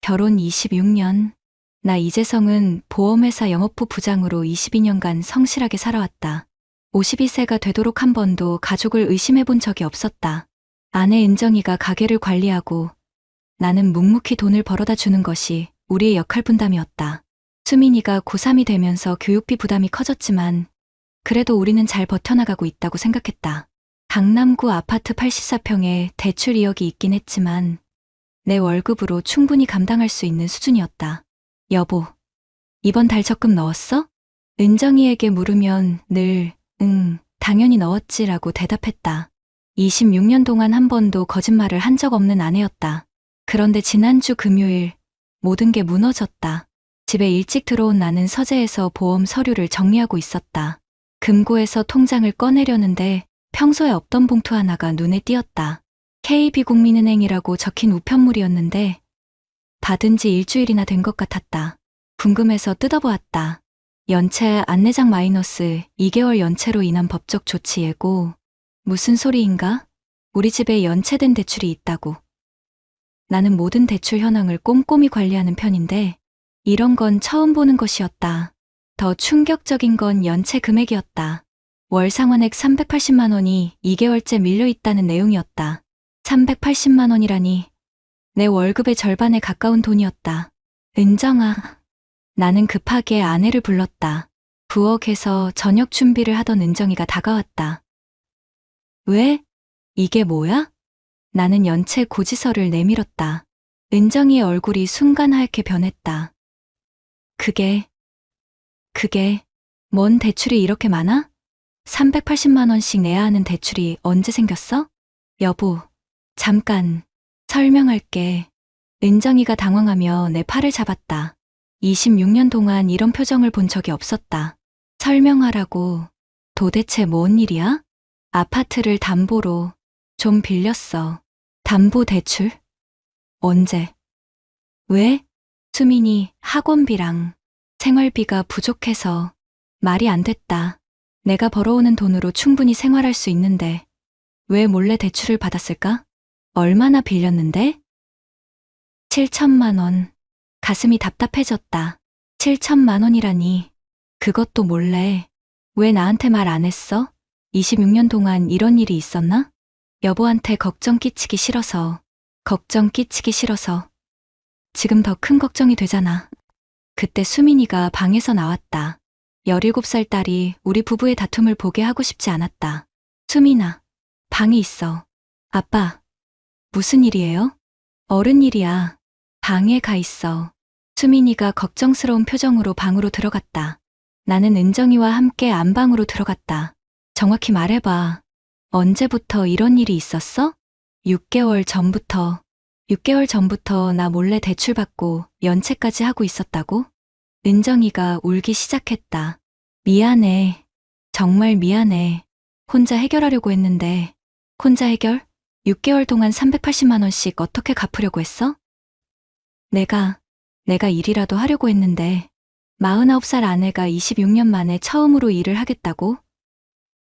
결혼 26년. 나 이재성은 보험회사 영업부 부장으로 22년간 성실하게 살아왔다. 52세가 되도록 한 번도 가족을 의심해 본 적이 없었다. 아내 은정이가 가게를 관리하고 나는 묵묵히 돈을 벌어다 주는 것이 우리의 역할 분담이었다. 수민이가 고3이 되면서 교육비 부담이 커졌지만 그래도 우리는 잘 버텨나가고 있다고 생각했다. 강남구 아파트 84평에 대출 2억이 있긴 했지만 내 월급으로 충분히 감당할 수 있는 수준이었다. 여보, 이번 달 적금 넣었어? 은정이에게 물으면 늘 응, 당연히 넣었지라고 대답했다. 26년 동안 한 번도 거짓말을 한 적 없는 아내였다. 그런데 지난주 금요일 모든 게 무너졌다. 집에 일찍 들어온 나는 서재에서 보험 서류를 정리하고 있었다. 금고에서 통장을 꺼내려는데 평소에 없던 봉투 하나가 눈에 띄었다. KB국민은행이라고 적힌 우편물이었는데 받은 지 일주일이나 된 것 같았다. 궁금해서 뜯어보았다. 연체 안내장 마이너스 2개월 연체로 인한 법적 조치 예고. 무슨 소리인가? 우리 집에 연체된 대출이 있다고. 나는 모든 대출 현황을 꼼꼼히 관리하는 편인데 이런 건 처음 보는 것이었다. 더 충격적인 건 연체 금액이었다. 월 상환액 380만 원이 2개월째 밀려 있다는 내용이었다. 380만 원이라니 내 월급의 절반에 가까운 돈이었다. 은정아. 나는 급하게 아내를 불렀다. 부엌에서 저녁 준비를 하던 은정이가 다가왔다. 왜? 이게 뭐야? 나는 연체 고지서를 내밀었다. 은정이의 얼굴이 순간 하얗게 변했다. 그게 뭔 대출이 이렇게 많아? 380만 원씩 내야 하는 대출이 언제 생겼어? 여보, 잠깐 설명할게. 은정이가 당황하며 내 팔을 잡았다. 26년 동안 이런 표정을 본 적이 없었다. 설명하라고. 도대체 뭔 일이야? 아파트를 담보로 좀 빌렸어. 담보 대출? 언제? 왜? 수민이 학원비랑 생활비가 부족해서. 말이 안 됐다. 내가 벌어오는 돈으로 충분히 생활할 수 있는데 왜 몰래 대출을 받았을까? 얼마나 빌렸는데? 7천만 원. 가슴이 답답해졌다. 7천만 원이라니. 그것도 몰래. 왜 나한테 말 안 했어? 26년 동안 이런 일이 있었나? 여보한테 걱정 끼치기 싫어서. 지금 더 큰 걱정이 되잖아. 그때 수민이가 방에서 나왔다. 17살 딸이 우리 부부의 다툼을 보게 하고 싶지 않았다. 수민아, 방에 있어. 아빠, 무슨 일이에요? 어른 일이야. 방에 가 있어. 수민이가 걱정스러운 표정으로 방으로 들어갔다. 나는 은정이와 함께 안방으로 들어갔다. 정확히 말해봐. 언제부터 이런 일이 있었어? 6개월 전부터. 6개월 전부터 나 몰래 대출받고 연체까지 하고 있었다고? 은정이가 울기 시작했다. 미안해. 정말 미안해. 혼자 해결하려고 했는데. 혼자 해결? 6개월 동안 380만 원씩 어떻게 갚으려고 했어? 내가 일이라도 하려고 했는데 49살 아내가 26년 만에 처음으로 일을 하겠다고?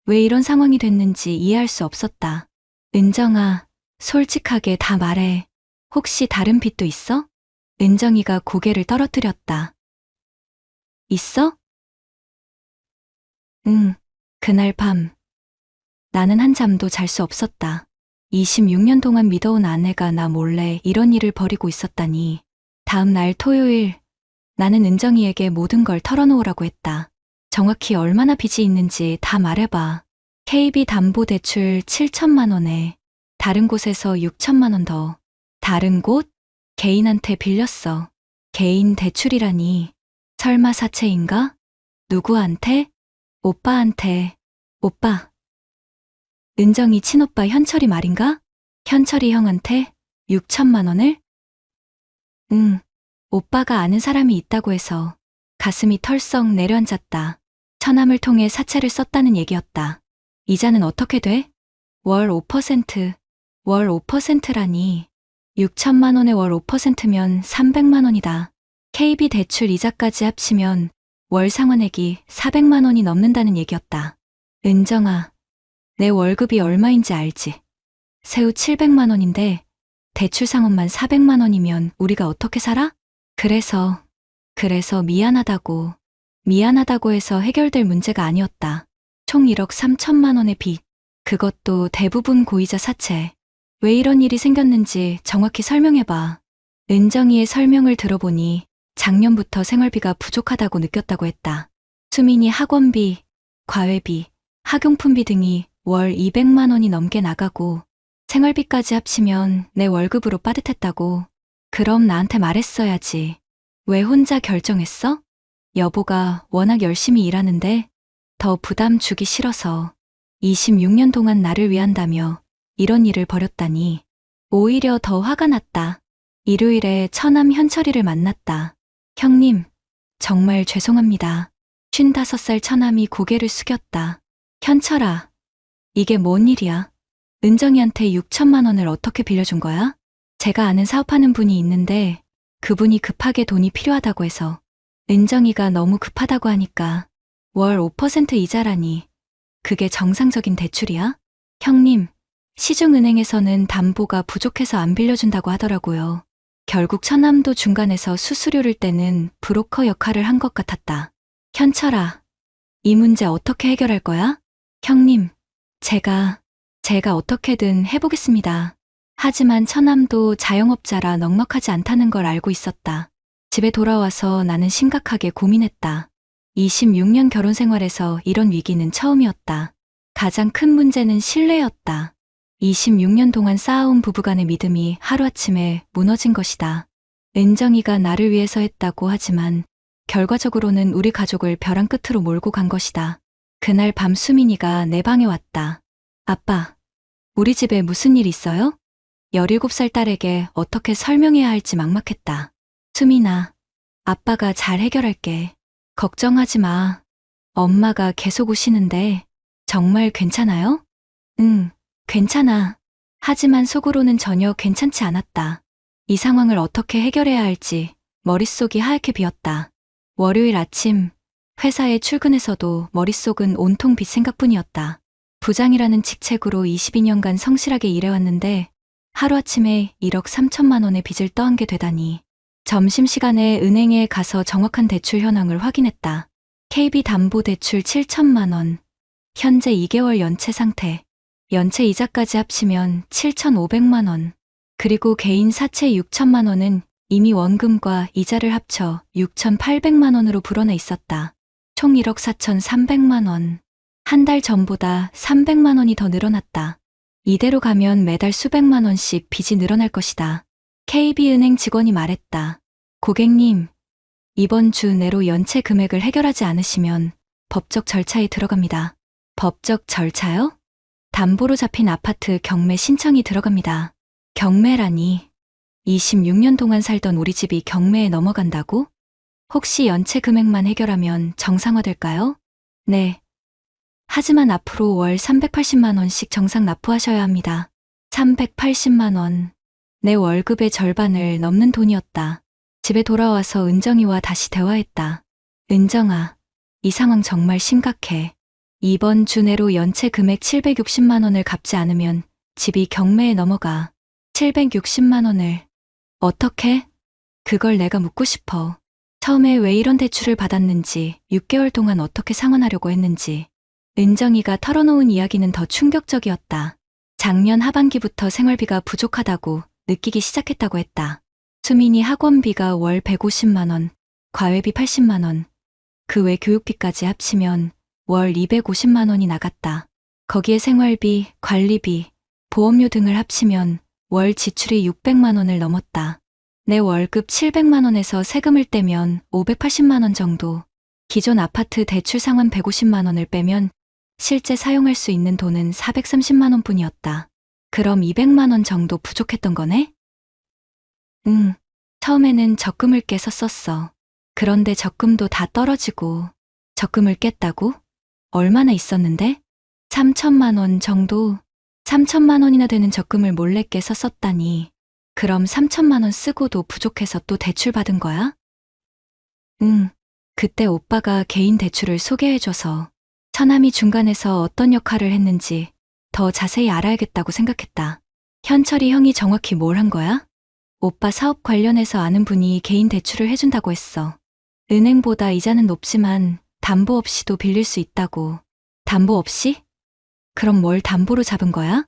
왜 이런 상황이 됐는지 이해할 수 없었다. 은정아, 솔직하게 다 말해. 혹시 다른 빚도 있어? 은정이가 고개를 떨어뜨렸다. 있어? 응, 그날 밤. 나는 한잠도 잘 수 없었다. 26년 동안 믿어온 아내가 나 몰래 이런 일을 벌이고 있었다니. 다음 날 토요일, 나는 은정이에게 모든 걸 털어놓으라고 했다. 정확히 얼마나 빚이 있는지 다 말해봐. KB담보대출 7천만 원에 다른 곳에서 6천만 원 더. 다른 곳? 개인한테 빌렸어. 개인 대출이라니. 설마 사채인가? 누구한테? 오빠한테. 오빠. 은정이 친오빠 현철이 말인가? 현철이 형한테 6천만 원을? 응, 오빠가 아는 사람이 있다고 해서. 가슴이 털썩 내려앉았다. 처남을 통해 사채를 썼다는 얘기였다. 이자는 어떻게 돼? 월 5%. 월 5%라니. 6천만 원에 월 5%면 300만 원이다. KB 대출 이자까지 합치면 월 상환액이 400만 원이 넘는다는 얘기였다. 은정아, 내 월급이 얼마인지 알지? 새우 700만 원인데 대출 상환만 400만 원이면 우리가 어떻게 살아? 그래서 미안하다고 해서 해결될 문제가 아니었다. 총 1억 3천만 원의 빚. 그것도 대부분 고이자 사채. 왜 이런 일이 생겼는지 정확히 설명해봐. 은정이의 설명을 들어보니 작년부터 생활비가 부족하다고 느꼈다고 했다. 수민이 학원비, 과외비, 학용품비 등이 월 200만 원이 넘게 나가고 생활비까지 합치면 내 월급으로 빠듯했다고. 그럼 나한테 말했어야지. 왜 혼자 결정했어? 여보가 워낙 열심히 일하는데 더 부담 주기 싫어서 26년 동안 나를 위한다며 이런 일을 벌였다니. 오히려 더 화가 났다. 일요일에 처남 현철이를 만났다. 형님, 정말 죄송합니다. 55살 처남이 고개를 숙였다. 현철아, 이게 뭔 일이야? 은정이한테 6천만 원을 어떻게 빌려준 거야? 제가 아는 사업하는 분이 있는데 그분이 급하게 돈이 필요하다고 해서. 은정이가 너무 급하다고 하니까. 월 5% 이자라니. 그게 정상적인 대출이야? 형님, 시중은행에서는 담보가 부족해서 안 빌려준다고 하더라고요. 결국 처남도 중간에서 수수료를 떼는 브로커 역할을 한 것 같았다. 현철아, 이 문제 어떻게 해결할 거야? 형님, 제가 어떻게든 해보겠습니다. 하지만 처남도 자영업자라 넉넉하지 않다는 걸 알고 있었다. 집에 돌아와서 나는 심각하게 고민했다. 26년 결혼 생활에서 이런 위기는 처음이었다. 가장 큰 문제는 신뢰였다. 26년 동안 쌓아온 부부간의 믿음이 하루아침에 무너진 것이다. 은정이가 나를 위해서 했다고 하지만 결과적으로는 우리 가족을 벼랑 끝으로 몰고 간 것이다. 그날 밤 수민이가 내 방에 왔다. 아빠, 우리 집에 무슨 일 있어요? 17살 딸에게 어떻게 설명해야 할지 막막했다. 수민아, 아빠가 잘 해결할게. 걱정하지 마. 엄마가 계속 우시는데 정말 괜찮아요? 응, 괜찮아. 하지만 속으로는 전혀 괜찮지 않았다. 이 상황을 어떻게 해결해야 할지 머릿속이 하얗게 비었다. 월요일 아침 회사에 출근해서도 머릿속은 온통 빚 생각뿐이었다. 부장이라는 직책으로 22년간 성실하게 일해왔는데 하루아침에 1억 3천만 원의 빚을 떠안게 되다니. 점심시간에 은행에 가서 정확한 대출 현황을 확인했다. KB담보대출 7천만 원, 현재 2개월 연체 상태, 연체 이자까지 합치면 7,500만 원, 그리고 개인 사채 6천만 원은 이미 원금과 이자를 합쳐 6,800만 원으로 불어나 있었다. 총 1억 4,300만 원. 한 달 전보다 300만 원이 더 늘어났다. 이대로 가면 매달 수백만 원씩 빚이 늘어날 것이다. KB은행 직원이 말했다. 고객님, 이번 주 내로 연체 금액을 해결하지 않으시면 법적 절차에 들어갑니다. 법적 절차요? 담보로 잡힌 아파트 경매 신청이 들어갑니다. 경매라니. 26년 동안 살던 우리 집이 경매에 넘어간다고? 혹시 연체 금액만 해결하면 정상화될까요? 네. 하지만 앞으로 월 380만 원씩 정상 납부하셔야 합니다. 380만 원. 내 월급의 절반을 넘는 돈이었다. 집에 돌아와서 은정이와 다시 대화했다. 은정아, 이 상황 정말 심각해. 이번 주 내로 연체 금액 760만 원을 갚지 않으면 집이 경매에 넘어가. 760만 원을. 어떻게? 그걸 내가 묻고 싶어. 처음에 왜 이런 대출을 받았는지, 6개월 동안 어떻게 상환하려고 했는지. 은정이가 털어놓은 이야기는 더 충격적이었다. 작년 하반기부터 생활비가 부족하다고 느끼기 시작했다고 했다. 수민이 학원비가 월 150만 원, 과외비 80만 원, 그 외 교육비까지 합치면 월 250만 원이 나갔다. 거기에 생활비, 관리비, 보험료 등을 합치면 월 지출이 600만 원을 넘었다. 내 월급 700만 원에서 세금을 떼면 580만 원 정도, 기존 아파트 대출 상환 150만 원을 빼면 실제 사용할 수 있는 돈은 430만 원뿐이었다. 그럼 200만 원 정도 부족했던 거네? 응, 처음에는 적금을 깨서 썼어. 그런데 적금도 다 떨어지고. 적금을 깼다고? 얼마나 있었는데? 3천만 원 정도? 3천만 원이나 되는 적금을 몰래 깨서 썼다니. 그럼 3천만 원 쓰고도 부족해서 또 대출 받은 거야? 응, 그때 오빠가 개인 대출을 소개해줘서 처남이 중간에서 어떤 역할을 했는지 더 자세히 알아야겠다고 생각했다. 현철이 형이 정확히 뭘 한 거야? 오빠 사업 관련해서 아는 분이 개인 대출을 해준다고 했어. 은행보다 이자는 높지만 담보 없이도 빌릴 수 있다고. 담보 없이? 그럼 뭘 담보로 잡은 거야?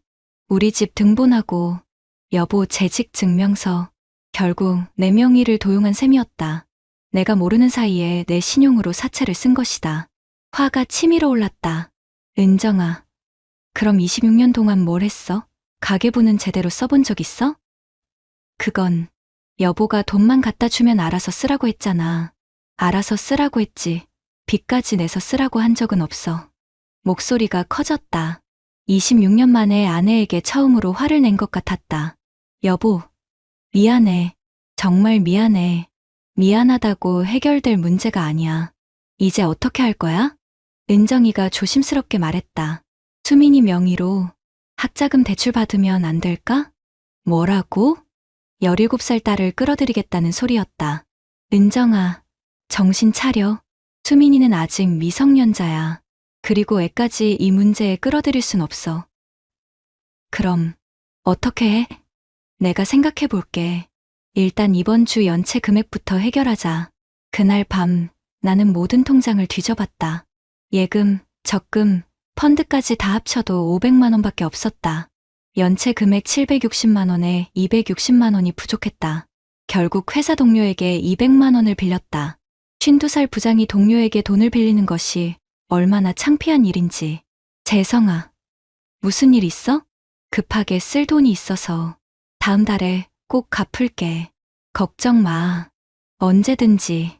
우리 집 등본하고 여보 재직 증명서. 결국 내 명의를 도용한 셈이었다. 내가 모르는 사이에 내 신용으로 사채를 쓴 것이다. 화가 치밀어 올랐다. 은정아, 그럼 26년 동안 뭘 했어? 가계부는 제대로 써본 적 있어? 그건 여보가 돈만 갖다 주면 알아서 쓰라고 했잖아. 알아서 쓰라고 했지. 빚까지 내서 쓰라고 한 적은 없어. 목소리가 커졌다. 26년 만에 아내에게 처음으로 화를 낸 것 같았다. 여보, 미안해. 정말 미안해. 미안하다고 해결될 문제가 아니야. 이제 어떻게 할 거야? 은정이가 조심스럽게 말했다. 수민이 명의로 학자금 대출 받으면 안 될까? 뭐라고? 17살 딸을 끌어들이겠다는 소리였다. 은정아, 정신 차려. 수민이는 아직 미성년자야. 그리고 애까지 이 문제에 끌어들일 순 없어. 그럼 어떻게 해? 내가 생각해 볼게. 일단 이번 주 연체 금액부터 해결하자. 그날 밤 나는 모든 통장을 뒤져봤다. 예금, 적금, 펀드까지 다 합쳐도 500만 원밖에 없었다. 연체 금액 760만 원에 260만 원이 부족했다. 결국 회사 동료에게 200만 원을 빌렸다. 52살 부장이 동료에게 돈을 빌리는 것이 얼마나 창피한 일인지. 재성아, 무슨 일 있어? 급하게 쓸 돈이 있어서. 다음 달에 꼭 갚을게. 걱정 마. 언제든지.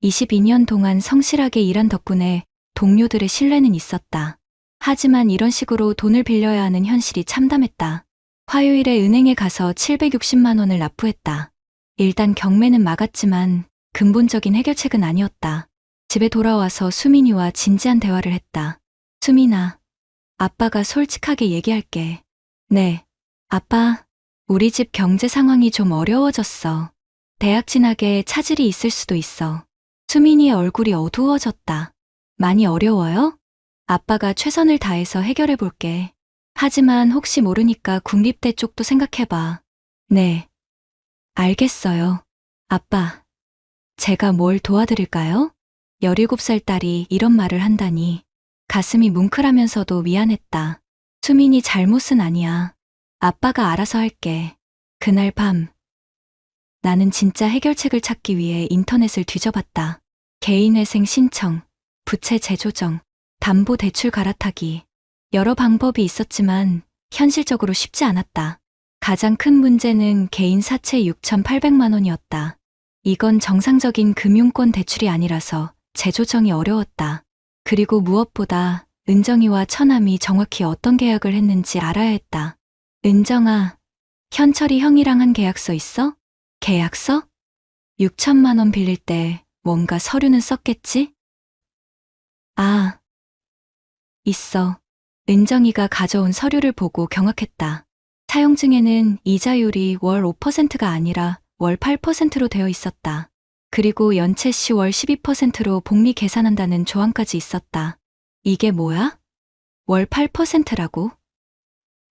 22년 동안 성실하게 일한 덕분에 동료들의 신뢰는 있었다. 하지만 이런 식으로 돈을 빌려야 하는 현실이 참담했다. 화요일에 은행에 가서 760만 원을 납부했다. 일단 경매는 막았지만 근본적인 해결책은 아니었다. 집에 돌아와서 수민이와 진지한 대화를 했다. 수민아, 아빠가 솔직하게 얘기할게. 네, 아빠, 우리 집 경제 상황이 좀 어려워졌어. 대학 진학에 차질이 있을 수도 있어. 수민이의 얼굴이 어두워졌다. 많이 어려워요? 아빠가 최선을 다해서 해결해 볼게. 하지만 혹시 모르니까 국립대 쪽도 생각해봐. 네, 알겠어요. 아빠, 제가 뭘 도와드릴까요? 17살 딸이 이런 말을 한다니 가슴이 뭉클하면서도 미안했다. 수민이 잘못은 아니야. 아빠가 알아서 할게. 그날 밤 나는 진짜 해결책을 찾기 위해 인터넷을 뒤져봤다. 개인회생 신청, 부채 재조정, 담보 대출 갈아타기. 여러 방법이 있었지만 현실적으로 쉽지 않았다. 가장 큰 문제는 개인 사채 6,800만 원이었다. 이건 정상적인 금융권 대출이 아니라서 재조정이 어려웠다. 그리고 무엇보다 은정이와 처남이 정확히 어떤 계약을 했는지 알아야 했다. 은정아, 현철이 형이랑 한 계약서 있어? 계약서? 6천만 원 빌릴 때 뭔가 서류는 썼겠지? 아, 있어. 은정이가 가져온 서류를 보고 경악했다. 사용증에는 이자율이 월 5%가 아니라 월 8%로 되어 있었다. 그리고 연체 시 월 12%로 복리 계산한다는 조항까지 있었다. 이게 뭐야? 월 8%라고?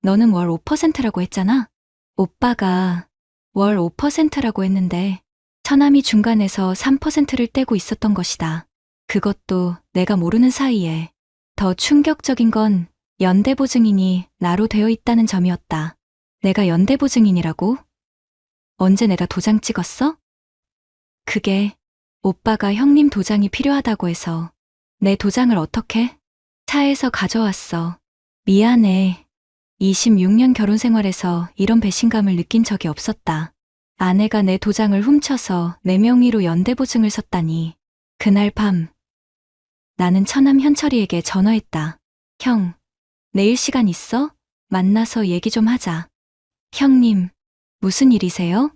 너는 월 5%라고 했잖아? 오빠가 월 5%라고 했는데 처남이 중간에서 3%를 떼고 있었던 것이다. 그것도 내가 모르는 사이에. 더 충격적인 건 연대보증인이 나로 되어 있다는 점이었다. 내가 연대보증인이라고? 언제 내가 도장 찍었어? 그게 오빠가 형님 도장이 필요하다고 해서. 내 도장을 어떻게? 차에서 가져왔어. 미안해. 26년 결혼 생활에서 이런 배신감을 느낀 적이 없었다. 아내가 내 도장을 훔쳐서 내 명의로 연대보증을 섰다니. 그날 밤 나는 처남 현철이에게 전화했다. 형, 내일 시간 있어? 만나서 얘기 좀 하자. 형님, 무슨 일이세요?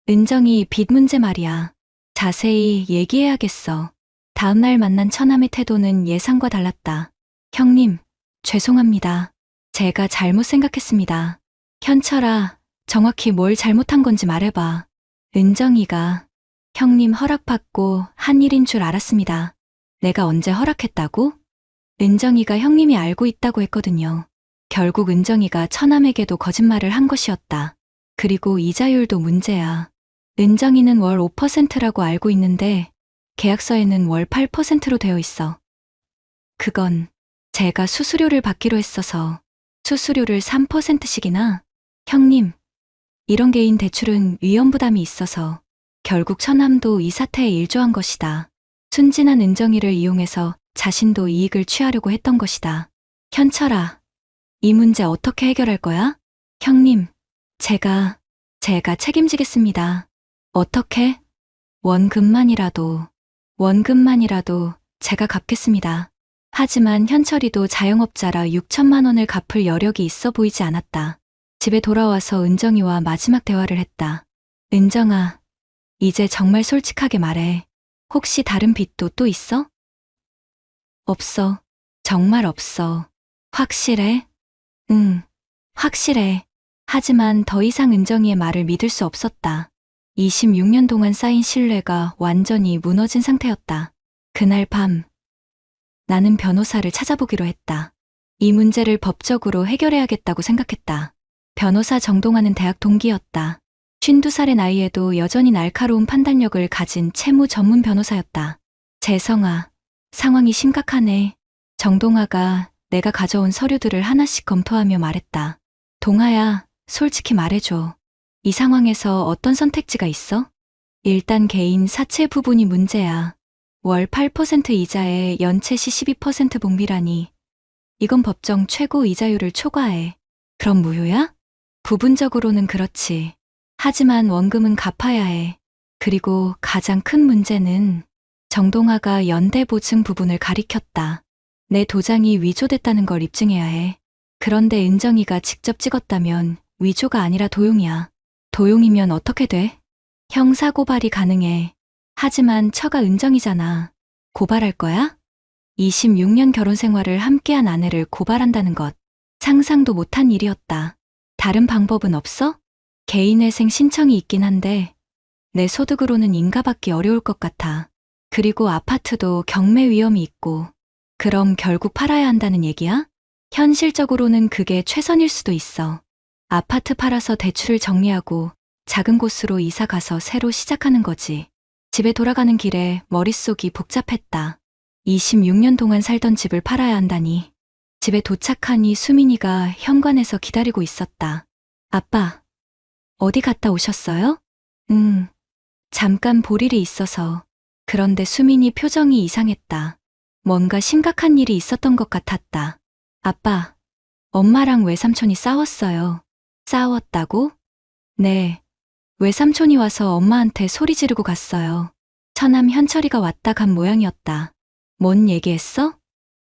은정이 빚 문제 말이야. 자세히 얘기해야겠어. 다음날 만난 처남의 태도는 예상과 달랐다. 형님, 죄송합니다. 제가 잘못 생각했습니다. 현철아, 정확히 뭘 잘못한 건지 말해봐. 은정이가 형님 허락받고 한 일인 줄 알았습니다. 내가 언제 허락했다고? 은정이가 형님이 알고 있다고 했거든요. 결국 은정이가 처남에게도 거짓말을 한 것이었다. 그리고 이자율도 문제야. 은정이는 월 5%라고 알고 있는데 계약서에는 월 8%로 되어 있어. 그건 제가 수수료를 받기로 했어서 수수료를 3%씩이나? 형님, 이런 개인 대출은 위험 부담이 있어서 결국 처남도 이 사태에 일조한 것이다. 순진한 은정이를 이용해서 자신도 이익을 취하려고 했던 것이다. 현철아, 이 문제 어떻게 해결할 거야? 형님, 제가 책임지겠습니다. 어떻게? 원금만이라도 제가 갚겠습니다. 하지만 현철이도 자영업자라 6천만 원을 갚을 여력이 있어 보이지 않았다. 집에 돌아와서 은정이와 마지막 대화를 했다. 은정아, 이제 정말 솔직하게 말해. 혹시 다른 빚도 또 있어? 없어. 정말 없어. 확실해? 응, 확실해. 하지만 더 이상 은정이의 말을 믿을 수 없었다. 26년 동안 쌓인 신뢰가 완전히 무너진 상태였다. 그날 밤, 나는 변호사를 찾아보기로 했다. 이 문제를 법적으로 해결해야겠다고 생각했다. 변호사 정동환은 대학 동기였다. 52살의 나이에도 여전히 날카로운 판단력을 가진 채무 전문 변호사였다. 재성아, 상황이 심각하네. 정동아가 내가 가져온 서류들을 하나씩 검토하며 말했다. 동아야, 솔직히 말해줘. 이 상황에서 어떤 선택지가 있어? 일단 개인 사채 부분이 문제야. 월 8% 이자에 연체 시 12% 봉비라니. 이건 법정 최고 이자율을 초과해. 그럼 무효야? 부분적으로는 그렇지. 하지만 원금은 갚아야 해. 그리고 가장 큰 문제는 정동아가 연대보증 부분을 가리켰다. 내 도장이 위조됐다는 걸 입증해야 해. 그런데 은정이가 직접 찍었다면 위조가 아니라 도용이야. 도용이면 어떻게 돼? 형사고발이 가능해. 하지만 처가 은정이잖아. 고발할 거야? 26년 결혼 생활을 함께한 아내를 고발한다는 것. 상상도 못한 일이었다. 다른 방법은 없어? 개인회생 신청이 있긴 한데 내 소득으로는 인가받기 어려울 것 같아. 그리고 아파트도 경매 위험이 있고. 그럼 결국 팔아야 한다는 얘기야? 현실적으로는 그게 최선일 수도 있어. 아파트 팔아서 대출을 정리하고 작은 곳으로 이사 가서 새로 시작하는 거지. 집에 돌아가는 길에 머릿속이 복잡했다. 26년 동안 살던 집을 팔아야 한다니. 집에 도착하니 수민이가 현관에서 기다리고 있었다. 아빠, 어디 갔다 오셨어요? 잠깐 볼 일이 있어서. 그런데 수민이 표정이 이상했다. 뭔가 심각한 일이 있었던 것 같았다. 아빠, 엄마랑 외삼촌이 싸웠어요. 싸웠다고? 네. 외삼촌이 와서 엄마한테 소리 지르고 갔어요. 처남 현철이가 왔다 간 모양이었다. 뭔 얘기했어?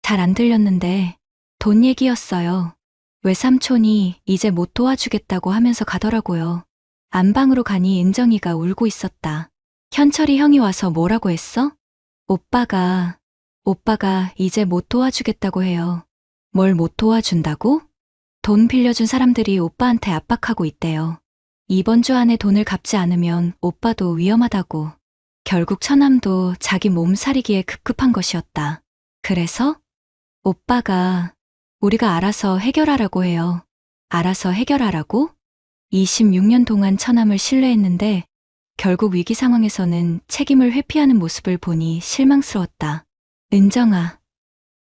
잘 안 들렸는데 돈 얘기였어요. 외삼촌이 이제 못 도와주겠다고 하면서 가더라고요. 안방으로 가니 은정이가 울고 있었다. 현철이 형이 와서 뭐라고 했어? 오빠가 이제 못 도와주겠다고 해요. 뭘 못 도와준다고? 돈 빌려준 사람들이 오빠한테 압박하고 있대요. 이번 주 안에 돈을 갚지 않으면 오빠도 위험하다고. 결국 처남도 자기 몸살이기에 급급한 것이었다. 그래서? 오빠가 우리가 알아서 해결하라고 해요. 알아서 해결하라고? 26년 동안 처남을 신뢰했는데 결국 위기 상황에서는 책임을 회피하는 모습을 보니 실망스러웠다. 은정아,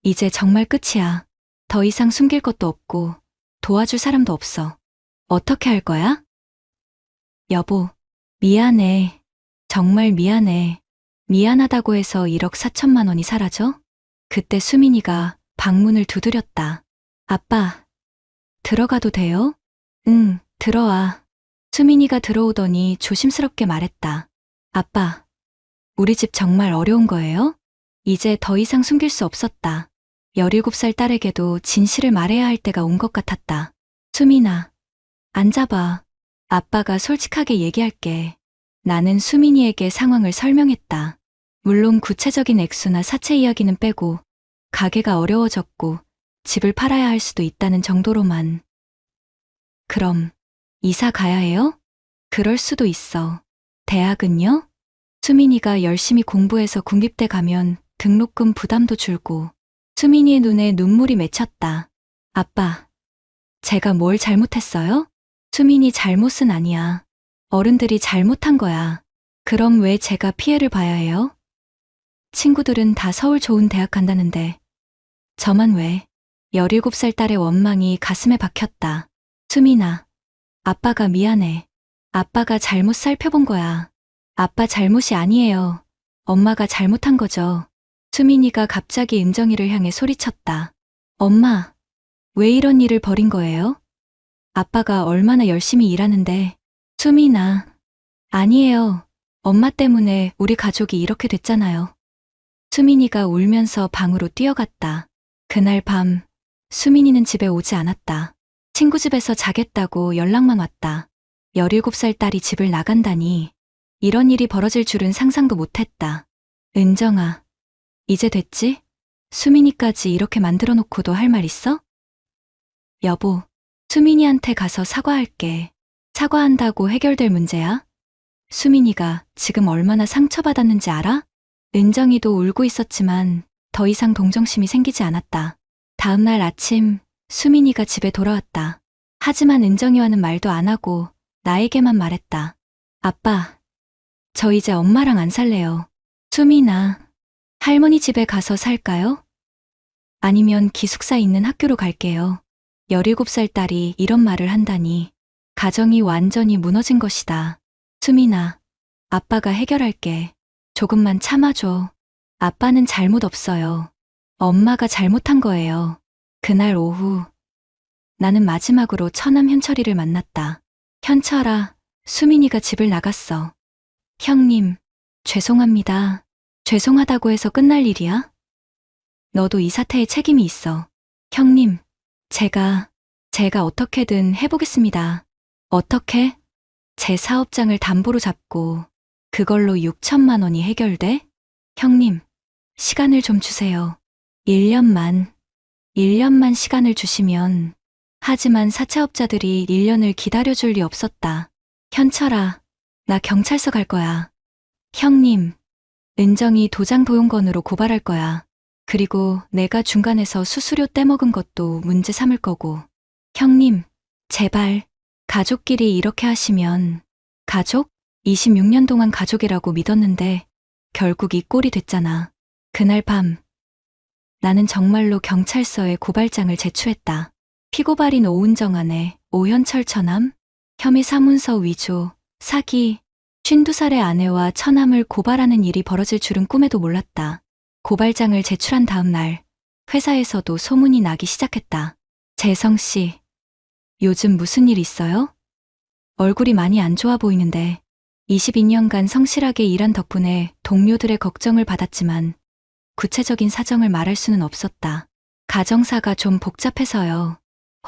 이제 정말 끝이야. 더 이상 숨길 것도 없고 도와줄 사람도 없어. 어떻게 할 거야? 여보, 미안해. 정말 미안해. 미안하다고 해서 1억 4천만 원이 사라져? 그때 수민이가 방문을 두드렸다. 아빠, 들어가도 돼요? 응, 들어와. 수민이가 들어오더니 조심스럽게 말했다. 아빠, 우리 집 정말 어려운 거예요? 이제 더 이상 숨길 수 없었다. 17살 딸에게도 진실을 말해야 할 때가 온 것 같았다. 수민아, 앉아봐. 아빠가 솔직하게 얘기할게. 나는 수민이에게 상황을 설명했다. 물론 구체적인 액수나 사채 이야기는 빼고 가게가 어려워졌고 집을 팔아야 할 수도 있다는 정도로만. 그럼 이사 가야 해요? 그럴 수도 있어. 대학은요? 수민이가 열심히 공부해서 국립대 가면 등록금 부담도 줄고. 수민이의 눈에 눈물이 맺혔다. 아빠, 제가 뭘 잘못했어요? 수민이 잘못은 아니야. 어른들이 잘못한 거야. 그럼 왜 제가 피해를 봐야 해요? 친구들은 다 서울 좋은 대학 간다는데 저만 왜? 17살 딸의 원망이 가슴에 박혔다. 수민아, 아빠가 미안해. 아빠가 잘못 살펴본 거야. 아빠 잘못이 아니에요. 엄마가 잘못한 거죠. 수민이가 갑자기 은정이를 향해 소리쳤다. 엄마, 왜 이런 일을 벌인 거예요? 아빠가 얼마나 열심히 일하는데. 수민아, 아니에요. 엄마 때문에 우리 가족이 이렇게 됐잖아요. 수민이가 울면서 방으로 뛰어갔다. 그날 밤, 수민이는 집에 오지 않았다. 친구 집에서 자겠다고 연락만 왔다. 17살 딸이 집을 나간다니 이런 일이 벌어질 줄은 상상도 못했다. 은정아, 이제 됐지? 수민이까지 이렇게 만들어 놓고도 할 말 있어? 여보, 수민이한테 가서 사과할게. 사과한다고 해결될 문제야? 수민이가 지금 얼마나 상처받았는지 알아? 은정이도 울고 있었지만 더 이상 동정심이 생기지 않았다. 다음 날 아침 수민이가 집에 돌아왔다. 하지만 은정이와는 말도 안 하고 나에게만 말했다. 아빠, 저 이제 엄마랑 안 살래요. 수민아, 할머니 집에 가서 살까요? 아니면 기숙사에 있는 학교로 갈게요. 17살 딸이 이런 말을 한다니 가정이 완전히 무너진 것이다. 수민아, 아빠가 해결할게. 조금만 참아줘. 아빠는 잘못 없어요. 엄마가 잘못한 거예요. 그날 오후 나는 마지막으로 처남 현철이를 만났다. 현철아, 수민이가 집을 나갔어. 형님, 죄송합니다. 죄송하다고 해서 끝날 일이야? 너도 이 사태에 책임이 있어. 형님, 제가 어떻게든 해보겠습니다. 어떻게? 제 사업장을 담보로 잡고 그걸로 6천만 원이 해결돼? 형님, 시간을 좀 주세요. 1년만 시간을 주시면. 하지만 사채업자들이 1년을 기다려줄 리 없었다. 현철아, 나 경찰서 갈 거야. 형님, 은정이 도장 도용건으로 고발할 거야. 그리고 내가 중간에서 수수료 떼먹은 것도 문제 삼을 거고. 형님, 제발, 가족끼리 이렇게 하시면. 가족? 26년 동안 가족이라고 믿었는데 결국 이 꼴이 됐잖아. 그날 밤, 나는 정말로 경찰서에 고발장을 제출했다. 피고발인 오은정 아내, 오현철 처남, 혐의 사문서 위조, 사기, 52살의 아내와 처남을 고발하는 일이 벌어질 줄은 꿈에도 몰랐다. 고발장을 제출한 다음 날, 회사에서도 소문이 나기 시작했다. 재성 씨, 요즘 무슨 일 있어요? 얼굴이 많이 안 좋아 보이는데 22년간 성실하게 일한 덕분에 동료들의 걱정을 받았지만 구체적인 사정을 말할 수는 없었다. 가정사가 좀 복잡해서요.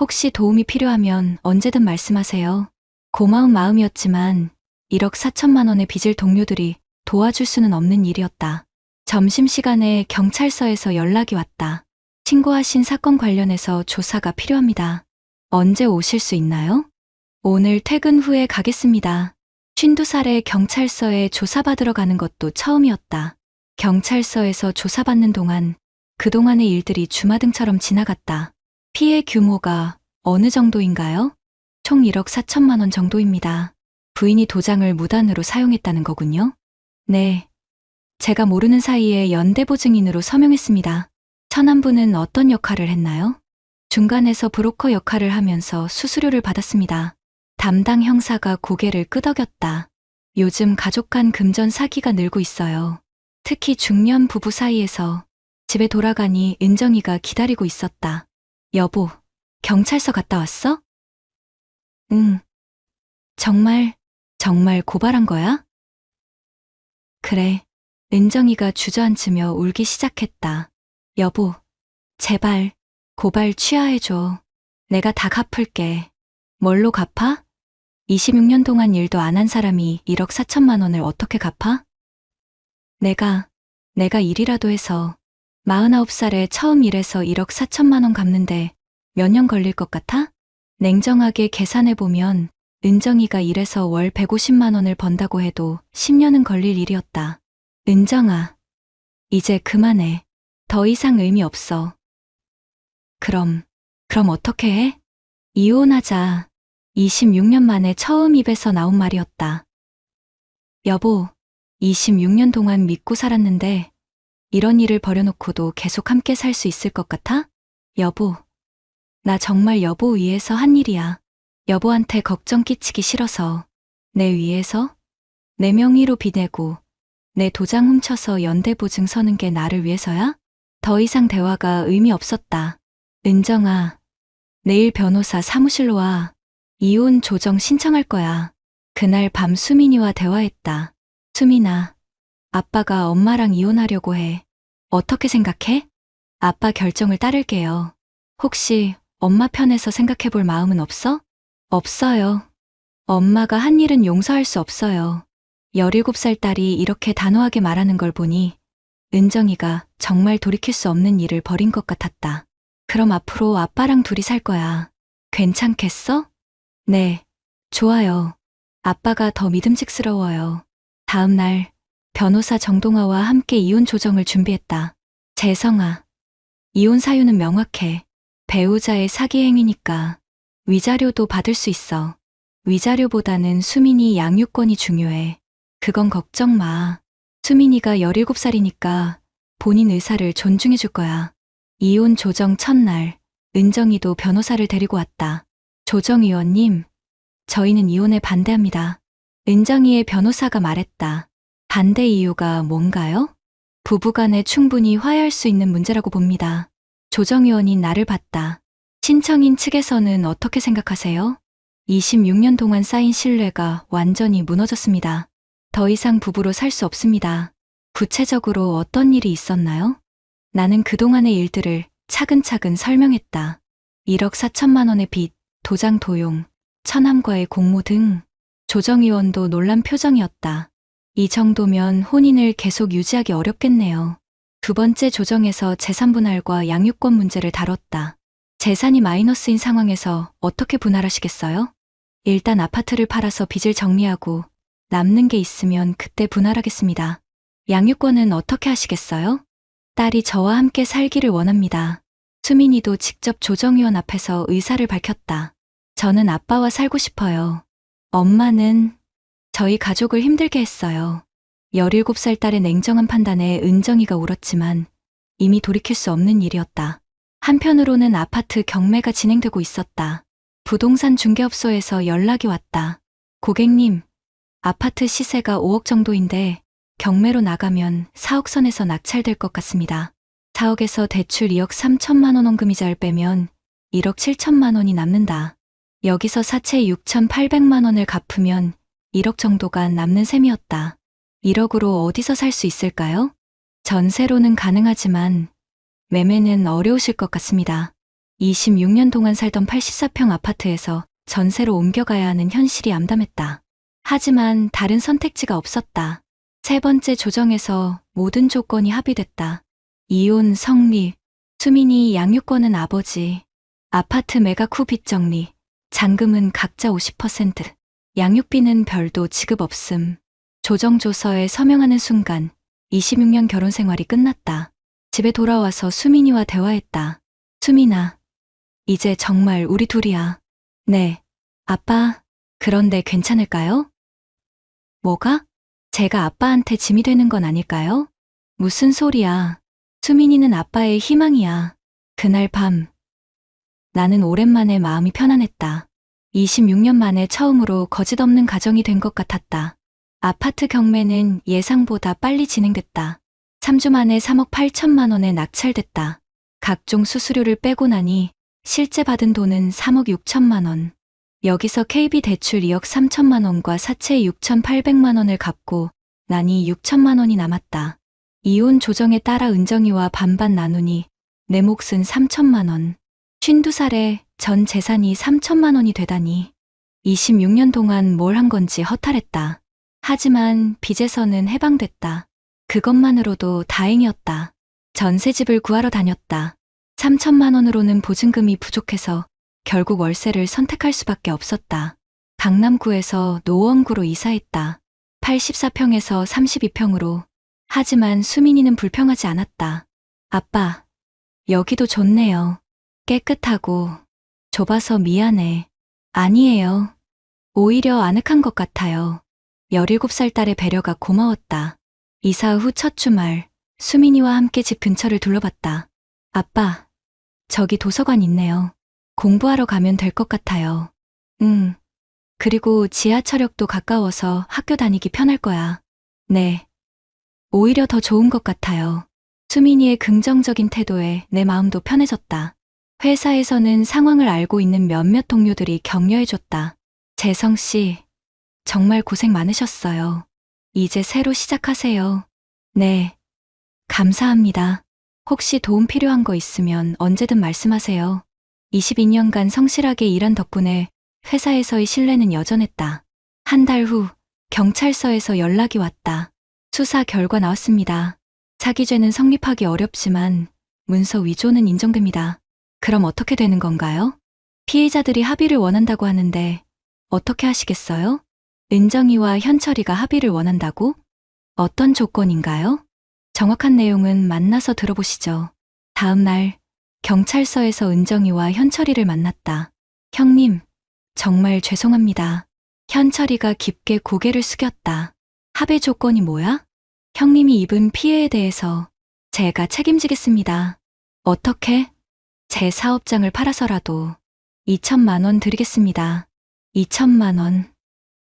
혹시 도움이 필요하면 언제든 말씀하세요. 고마운 마음이었지만 1억 4천만 원의 빚을 동료들이 도와줄 수는 없는 일이었다. 점심시간에 경찰서에서 연락이 왔다. 신고하신 사건 관련해서 조사가 필요합니다. 언제 오실 수 있나요? 오늘 퇴근 후에 가겠습니다. 52살의 경찰서에 조사받으러 가는 것도 처음이었다. 경찰서에서 조사받는 동안 그동안의 일들이 주마등처럼 지나갔다. 피해 규모가 어느 정도인가요? 총 1억 4천만 원 정도입니다. 부인이 도장을 무단으로 사용했다는 거군요. 네. 제가 모르는 사이에 연대보증인으로 서명했습니다. 처남부는 어떤 역할을 했나요? 중간에서 브로커 역할을 하면서 수수료를 받았습니다. 담당 형사가 고개를 끄덕였다. 요즘 가족 간 금전 사기가 늘고 있어요. 특히 중년 부부 사이에서. 집에 돌아가니 은정이가 기다리고 있었다. 여보, 경찰서 갔다 왔어? 응. 정말 고발한 거야? 그래. 은정이가 주저앉으며 울기 시작했다. 여보, 제발 고발 취하해줘. 내가 다 갚을게. 뭘로 갚아? 26년 동안 일도 안 한 사람이 1억 4천만 원을 어떻게 갚아? 내가 일이라도 해서 49살에 처음 일해서 1억 4천만 원 갚는데 몇 년 걸릴 것 같아? 냉정하게 계산해보면 은정이가 일해서 월 150만 원을 번다고 해도 10년은 걸릴 일이었다. 은정아, 이제 그만해. 더 이상 의미 없어. 그럼 어떻게 해? 이혼하자. 26년 만에 처음 입에서 나온 말이었다. 여보, 26년 동안 믿고 살았는데 이런 일을 버려놓고도 계속 함께 살 수 있을 것 같아? 여보, 나 정말 여보 위해서 한 일이야. 여보한테 걱정 끼치기 싫어서 내 위해서 내 명의로 빚내고 내 도장 훔쳐서 연대보증 서는 게 나를 위해서야? 더 이상 대화가 의미 없었다. 은정아, 내일 변호사 사무실로 와. 이혼 조정 신청할 거야. 그날 밤 수민이와 대화했다. 수민아, 아빠가 엄마랑 이혼하려고 해. 어떻게 생각해? 아빠 결정을 따를게요. 혹시 엄마 편에서 생각해 볼 마음은 없어? 없어요. 엄마가 한 일은 용서할 수 없어요. 17살 딸이 이렇게 단호하게 말하는 걸 보니 은정이가 정말 돌이킬 수 없는 일을 벌인 것 같았다. 그럼 앞으로 아빠랑 둘이 살 거야. 괜찮겠어? 네, 좋아요. 아빠가 더 믿음직스러워요. 다음 날 변호사 정동아와 함께 이혼 조정을 준비했다. 재성아, 이혼 사유는 명확해. 배우자의 사기 행위니까 위자료도 받을 수 있어. 위자료보다는 수민이 양육권이 중요해. 그건 걱정 마. 수민이가 17살이니까 본인 의사를 존중해 줄 거야. 이혼 조정 첫날, 은정이도 변호사를 데리고 왔다. 조정위원님, 저희는 이혼에 반대합니다. 은정이의 변호사가 말했다. 반대 이유가 뭔가요? 부부간에 충분히 화해할 수 있는 문제라고 봅니다. 조정위원이 나를 봤다. 신청인 측에서는 어떻게 생각하세요? 26년 동안 쌓인 신뢰가 완전히 무너졌습니다. 더 이상 부부로 살 수 없습니다. 구체적으로 어떤 일이 있었나요? 나는 그동안의 일들을 차근차근 설명했다. 1억 4천만 원의 빚, 도장 도용, 처남과의 공모 등. 조정위원도 놀란 표정이었다. 이 정도면 혼인을 계속 유지하기 어렵겠네요. 두 번째 조정에서 재산 분할과 양육권 문제를 다뤘다. 재산이 마이너스인 상황에서 어떻게 분할하시겠어요? 일단 아파트를 팔아서 빚을 정리하고 남는 게 있으면 그때 분할하겠습니다. 양육권은 어떻게 하시겠어요? 딸이 저와 함께 살기를 원합니다. 수민이도 직접 조정위원 앞에서 의사를 밝혔다. 저는 아빠와 살고 싶어요. 엄마는 저희 가족을 힘들게 했어요. 17살 딸의 냉정한 판단에 은정이가 울었지만 이미 돌이킬 수 없는 일이었다. 한편으로는 아파트 경매가 진행되고 있었다. 부동산 중개업소에서 연락이 왔다. 고객님, 아파트 시세가 5억 정도인데 경매로 나가면 4억 선에서 낙찰될 것 같습니다. 4억에서 대출 2억 3천만 원 원금이자를 빼면 1억 7천만 원이 남는다. 여기서 사채 6,800만 원을 갚으면 1억 정도가 남는 셈이었다. 1억으로 어디서 살 수 있을까요? 전세로는 가능하지만 매매는 어려우실 것 같습니다. 26년 동안 살던 84평 아파트에서 전세로 옮겨가야 하는 현실이 암담했다. 하지만 다른 선택지가 없었다. 세 번째 조정에서 모든 조건이 합의됐다. 이혼 성립, 수민이 양육권은 아버지, 아파트 매각 후 빚 정리, 잔금은 각자 50%, 양육비는 별도 지급 없음. 조정조서에 서명하는 순간 26년 결혼 생활이 끝났다. 집에 돌아와서 수민이와 대화했다. 수민아, 이제 정말 우리 둘이야. 네, 아빠, 그런데 괜찮을까요? 뭐가? 제가 아빠한테 짐이 되는 건 아닐까요? 무슨 소리야. 수민이는 아빠의 희망이야. 그날 밤, 나는 오랜만에 마음이 편안했다. 26년 만에 처음으로 거짓 없는 가정이 된 것 같았다. 아파트 경매는 예상보다 빨리 진행됐다. 3주 만에 3억 8천만 원에 낙찰됐다. 각종 수수료를 빼고 나니 실제 받은 돈은 3억 6천만 원. 여기서 KB 대출 2억 3천만 원과 사채 6,800만 원을 갚고 나니 6천만 원이 남았다. 이혼 조정에 따라 은정이와 반반 나누니 내 몫은 3천만 원. 52살에 전 재산이 3천만 원이 되다니 26년 동안 뭘 한 건지 허탈했다. 하지만 빚에서는 해방됐다. 그것만으로도 다행이었다. 전세집을 구하러 다녔다. 3천만 원으로는 보증금이 부족해서 결국 월세를 선택할 수밖에 없었다. 강남구에서 노원구로 이사했다. 84평에서 32평으로. 하지만 수민이는 불평하지 않았다. 아빠, 여기도 좋네요. 깨끗하고 좁아서 미안해. 아니에요. 오히려 아늑한 것 같아요. 17살 딸의 배려가 고마웠다. 이사 후 첫 주말, 수민이와 함께 집 근처를 둘러봤다. 아빠, 저기 도서관 있네요. 공부하러 가면 될 것 같아요. 응. 그리고 지하철역도 가까워서 학교 다니기 편할 거야. 네. 오히려 더 좋은 것 같아요. 수민이의 긍정적인 태도에 내 마음도 편해졌다. 회사에서는 상황을 알고 있는 몇몇 동료들이 격려해줬다. 재성 씨, 정말 고생 많으셨어요. 이제 새로 시작하세요. 네. 감사합니다. 혹시 도움 필요한 거 있으면 언제든 말씀하세요. 22년간 성실하게 일한 덕분에 회사에서의 신뢰는 여전했다. 한 달 후 경찰서에서 연락이 왔다. 수사 결과 나왔습니다. 사기죄는 성립하기 어렵지만 문서 위조는 인정됩니다. 그럼 어떻게 되는 건가요? 피해자들이 합의를 원한다고 하는데 어떻게 하시겠어요? 은정이와 현철이가 합의를 원한다고? 어떤 조건인가요? 정확한 내용은 만나서 들어보시죠. 다음 날 경찰서에서 은정이와 현철이를 만났다. 형님, 정말 죄송합니다. 현철이가 깊게 고개를 숙였다. 합의 조건이 뭐야? 형님이 입은 피해에 대해서 제가 책임지겠습니다. 어떻게? 제 사업장을 팔아서라도 2천만 원 드리겠습니다. 2천만 원.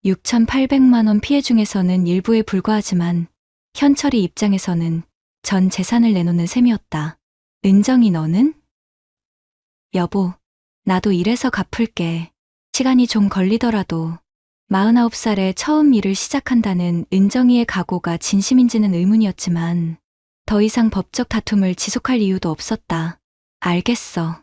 6,800만 원 피해 중에서는 일부에 불과하지만 현철이 입장에서는 전 재산을 내놓는 셈이었다. 은정이 너는? 여보, 나도 이래서 갚을게. 시간이 좀 걸리더라도 49살에 처음 일을 시작한다는 은정이의 각오가 진심인지는 의문이었지만 더 이상 법적 다툼을 지속할 이유도 없었다. 알겠어.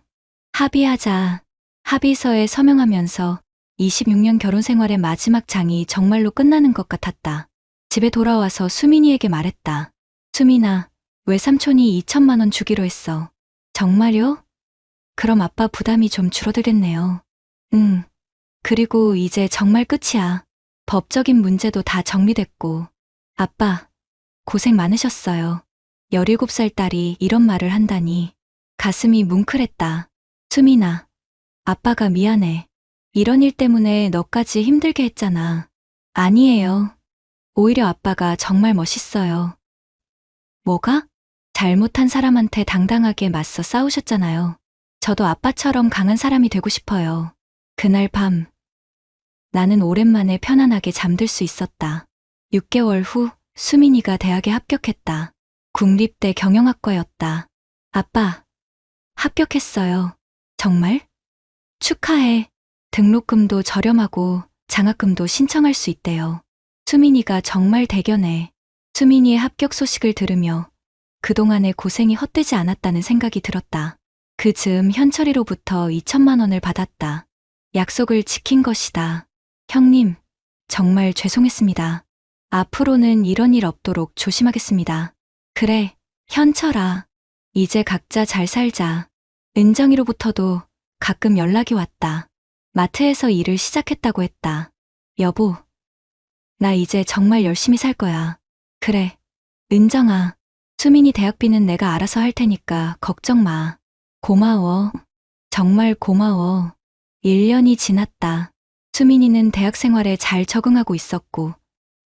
합의하자. 합의서에 서명하면서 26년 결혼 생활의 마지막 장이 정말로 끝나는 것 같았다. 집에 돌아와서 수민이에게 말했다. 수민아, 외삼촌이 2천만 원 주기로 했어. 정말요? 그럼 아빠 부담이 좀 줄어들겠네요. 응. 그리고 이제 정말 끝이야. 법적인 문제도 다 정리됐고. 아빠, 고생 많으셨어요. 17살 딸이 이런 말을 한다니 가슴이 뭉클했다. 수민아, 아빠가 미안해. 이런 일 때문에 너까지 힘들게 했잖아. 아니에요. 오히려 아빠가 정말 멋있어요. 뭐가? 잘못한 사람한테 당당하게 맞서 싸우셨잖아요. 저도 아빠처럼 강한 사람이 되고 싶어요. 그날 밤, 나는 오랜만에 편안하게 잠들 수 있었다. 6개월 후 수민이가 대학에 합격했다. 국립대 경영학과였다. 아빠, 합격했어요. 정말? 축하해. 등록금도 저렴하고 장학금도 신청할 수 있대요. 수민이가 정말 대견해. 수민이의 합격 소식을 들으며 그동안의 고생이 헛되지 않았다는 생각이 들었다. 그 즈음 현철이로부터 2천만 원을 받았다. 약속을 지킨 것이다. 형님, 정말 죄송했습니다. 앞으로는 이런 일 없도록 조심하겠습니다. 그래, 현철아. 이제 각자 잘 살자. 은정이로부터도 가끔 연락이 왔다. 마트에서 일을 시작했다고 했다. 여보, 나 이제 정말 열심히 살 거야. 그래, 은정아. 수민이 대학비는 내가 알아서 할 테니까 걱정 마. 고마워. 정말 고마워. 1년이 지났다. 수민이는 대학 생활에 잘 적응하고 있었고,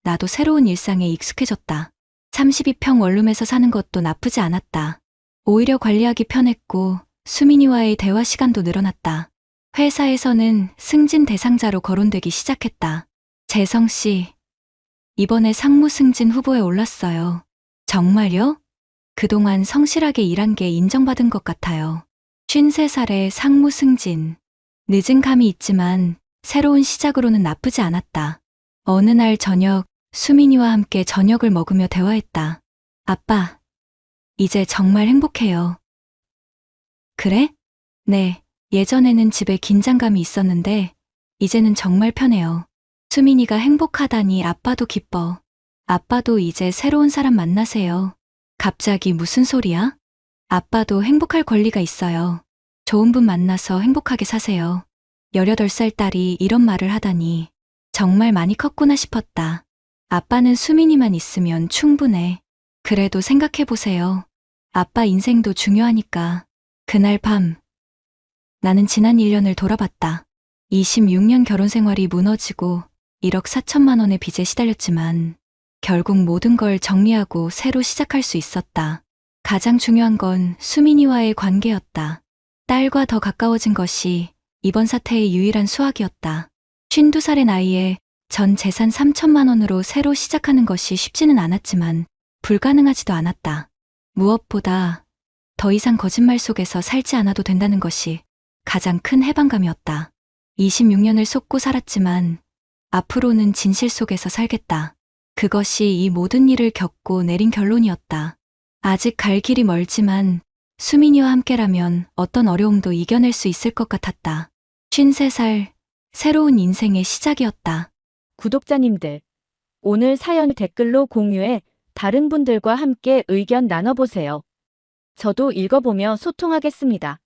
나도 새로운 일상에 익숙해졌다. 32평 원룸에서 사는 것도 나쁘지 않았다. 오히려 관리하기 편했고, 수민이와의 대화 시간도 늘어났다. 회사에서는 승진 대상자로 거론되기 시작했다. 재성 씨, 이번에 상무 승진 후보에 올랐어요. 정말요? 그동안 성실하게 일한 게 인정받은 것 같아요. 53살에 상무 승진. 늦은 감이 있지만 새로운 시작으로는 나쁘지 않았다. 어느 날 저녁, 수민이와 함께 저녁을 먹으며 대화했다. 아빠, 이제 정말 행복해요. 그래? 네, 예전에는 집에 긴장감이 있었는데 이제는 정말 편해요. 수민이가 행복하다니 아빠도 기뻐. 아빠도 이제 새로운 사람 만나세요. 갑자기 무슨 소리야? 아빠도 행복할 권리가 있어요. 좋은 분 만나서 행복하게 사세요. 18살 딸이 이런 말을 하다니 정말 많이 컸구나 싶었다. 아빠는 수민이만 있으면 충분해. 그래도 생각해보세요. 아빠 인생도 중요하니까. 그날 밤, 나는 지난 1년을 돌아봤다. 26년 결혼 생활이 무너지고 1억 4천만 원의 빚에 시달렸지만 결국 모든 걸 정리하고 새로 시작할 수 있었다. 가장 중요한 건 수민이와의 관계였다. 딸과 더 가까워진 것이 이번 사태의 유일한 수확이었다. 52살의 나이에 전 재산 3천만 원으로 새로 시작하는 것이 쉽지는 않았지만 불가능하지도 않았다. 무엇보다 더 이상 거짓말 속에서 살지 않아도 된다는 것이 가장 큰 해방감이었다. 26년을 속고 살았지만 앞으로는 진실 속에서 살겠다. 그것이 이 모든 일을 겪고 내린 결론이었다. 아직 갈 길이 멀지만 수민이와 함께라면 어떤 어려움도 이겨낼 수 있을 것 같았다. 53살, 새로운 인생의 시작이었다. 구독자님들, 오늘 사연 댓글로 공유해 다른 분들과 함께 의견 나눠보세요. 저도 읽어보며 소통하겠습니다.